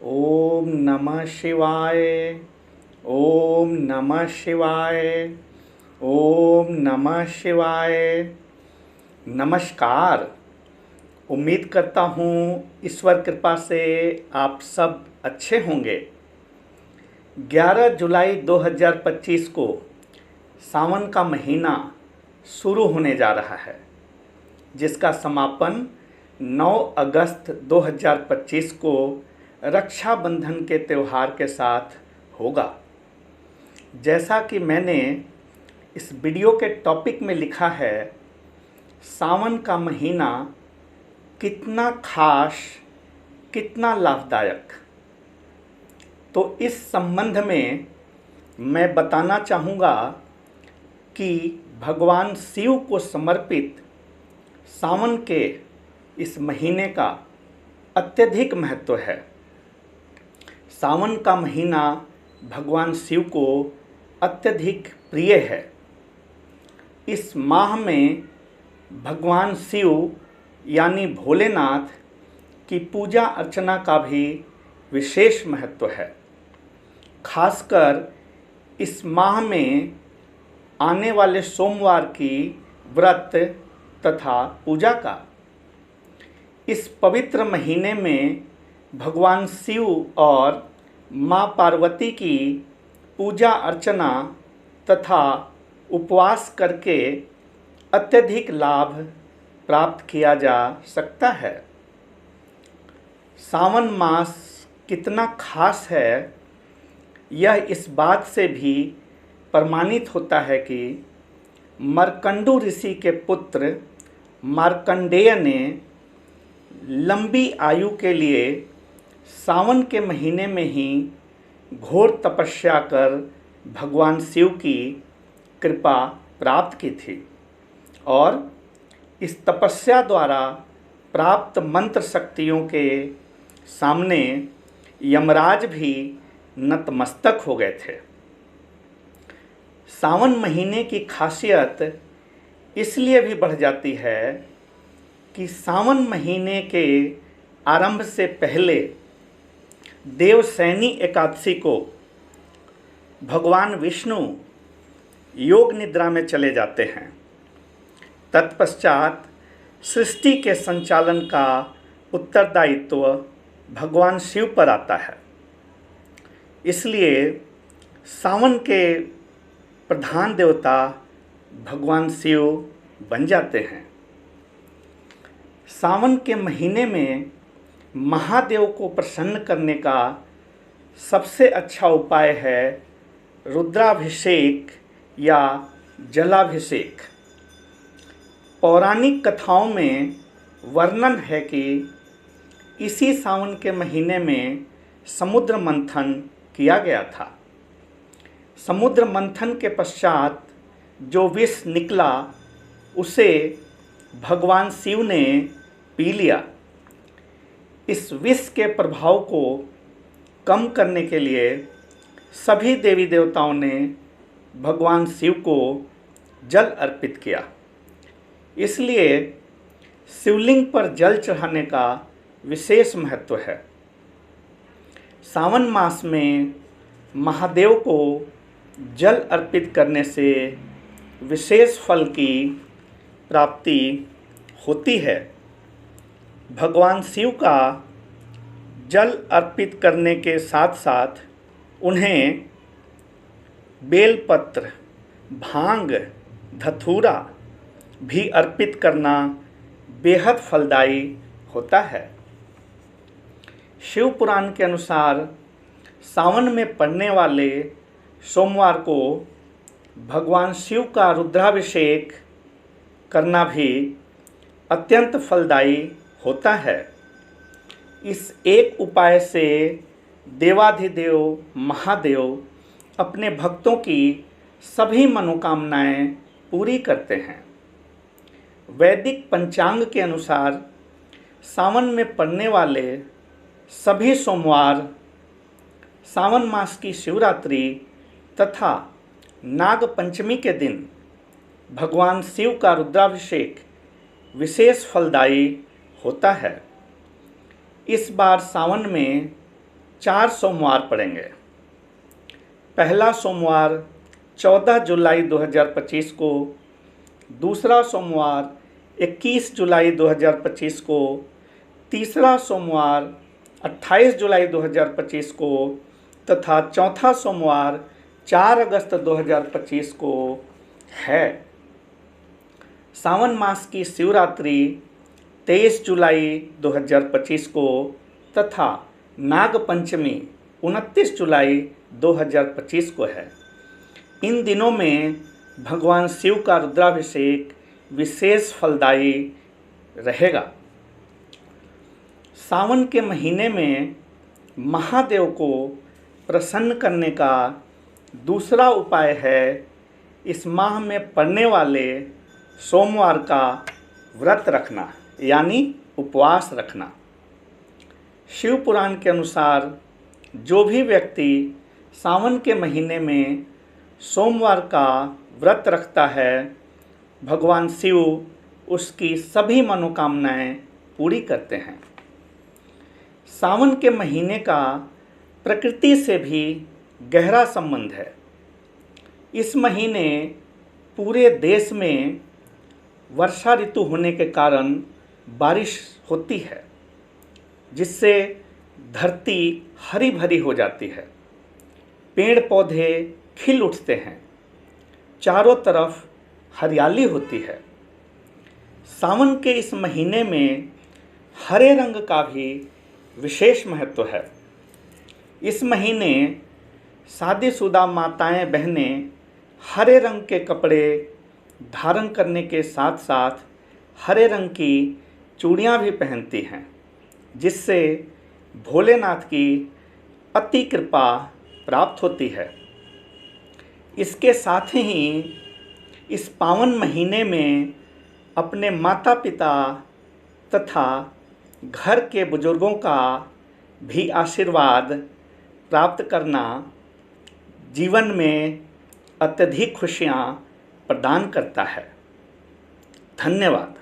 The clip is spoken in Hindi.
ओम नमः शिवाय। ओम नमः शिवाय। ओम नमः शिवाय। नमस्कार। उम्मीद करता हूँ ईश्वर कृपा से आप सब अच्छे होंगे। 11 जुलाई 2025 को सावन का महीना शुरू होने जा रहा है, जिसका समापन 9 अगस्त 2025 को रक्षाबंधन के त्यौहार के साथ होगा। जैसा कि मैंने इस वीडियो के टॉपिक में लिखा है, सावन का महीना कितना खास, कितना लाभदायक। तो इस संबंध में मैं बताना चाहूँगा कि भगवान शिव को समर्पित सावन के इस महीने का अत्यधिक महत्व है। सावन का महीना भगवान शिव को अत्यधिक प्रिय है। इस माह में भगवान शिव यानी भोलेनाथ की पूजा अर्चना का भी विशेष महत्व है। खासकर इस माह में आने वाले सोमवार की व्रत तथा पूजा का। इस पवित्र महीने में भगवान शिव और माँ पार्वती की पूजा अर्चना तथा उपवास करके अत्यधिक लाभ प्राप्त किया जा सकता है। सावन मास कितना खास है, यह इस बात से भी प्रमाणित होता है कि मार्कंडू ऋषि के पुत्र मार्कंडेय ने लंबी आयु के लिए सावन के महीने में ही घोर तपस्या कर भगवान शिव की कृपा प्राप्त की थी और इस तपस्या द्वारा प्राप्त मंत्र शक्तियों के सामने यमराज भी नतमस्तक हो गए थे। सावन महीने की खासियत इसलिए भी बढ़ जाती है कि सावन महीने के आरंभ से पहले देवशयनी एकादशी को भगवान विष्णु योग निद्रा में चले जाते हैं। तत्पश्चात सृष्टि के संचालन का उत्तरदायित्व भगवान शिव पर आता है। इसलिए सावन के प्रधान देवता भगवान शिव बन जाते हैं। सावन के महीने में महादेव को प्रसन्न करने का सबसे अच्छा उपाय है रुद्राभिषेक या जलाभिषेक। पौराणिक कथाओं में वर्णन है कि इसी सावन के महीने में समुद्र मंथन किया गया था। समुद्र मंथन के पश्चात जो विष निकला उसे भगवान शिव ने पी लिया। इस विष के प्रभाव को कम करने के लिए सभी देवी देवताओं ने भगवान शिव को जल अर्पित किया। इसलिए शिवलिंग पर जल चढ़ाने का विशेष महत्व है। सावन मास में महादेव को जल अर्पित करने से विशेष फल की प्राप्ति होती है। भगवान शिव का जल अर्पित करने के साथ साथ उन्हें बेलपत्र, भांग, धतूरा भी अर्पित करना बेहद फलदायी होता है। शिव पुराण के अनुसार सावन में पड़ने वाले सोमवार को भगवान शिव का रुद्राभिषेक करना भी अत्यंत फलदायी होता है। इस एक उपाय से देवाधिदेव महादेव अपने भक्तों की सभी मनोकामनाएं पूरी करते हैं। वैदिक पंचांग के अनुसार सावन में पड़ने वाले सभी सोमवार, सावन मास की शिवरात्रि तथा नाग पंचमी के दिन भगवान शिव का रुद्राभिषेक विशेष फलदायी होता है। इस बार सावन में 4 सोमवार पड़ेंगे। पहला सोमवार 14 जुलाई 2025 को, दूसरा सोमवार 21 जुलाई 2025 को, तीसरा सोमवार 28 जुलाई 2025 को तथा चौथा सोमवार 4 अगस्त 2025 को है। सावन मास की शिवरात्रि 23 जुलाई 2025 को तथा नाग पंचमी 29 जुलाई 2025 को है। इन दिनों में भगवान शिव का रुद्राभिषेक विशेष फलदायी रहेगा। सावन के महीने में महादेव को प्रसन्न करने का दूसरा उपाय है इस माह में पड़ने वाले सोमवार का व्रत रखना, यानी उपवास रखना। शिव पुराण के अनुसार जो भी व्यक्ति सावन के महीने में सोमवार का व्रत रखता है, भगवान शिव उसकी सभी मनोकामनाएं पूरी करते हैं। सावन के महीने का प्रकृति से भी गहरा संबंध है। इस महीने पूरे देश में वर्षा ऋतु होने के कारण बारिश होती है, जिससे धरती हरी भरी हो जाती है, पेड़ पौधे खिल उठते हैं, चारों तरफ हरियाली होती है। सावन के इस महीने में हरे रंग का भी विशेष महत्व है। इस महीने शादीशुदा माताएं बहनें हरे रंग के कपड़े धारण करने के साथ साथ हरे रंग की चूड़ियां भी पहनती हैं, जिससे भोलेनाथ की अति कृपा प्राप्त होती है। इसके साथ ही इस पावन महीने में अपने माता पिता तथा घर के बुजुर्गों का भी आशीर्वाद प्राप्त करना जीवन में अत्यधिक खुशियाँ प्रदान करता है। धन्यवाद।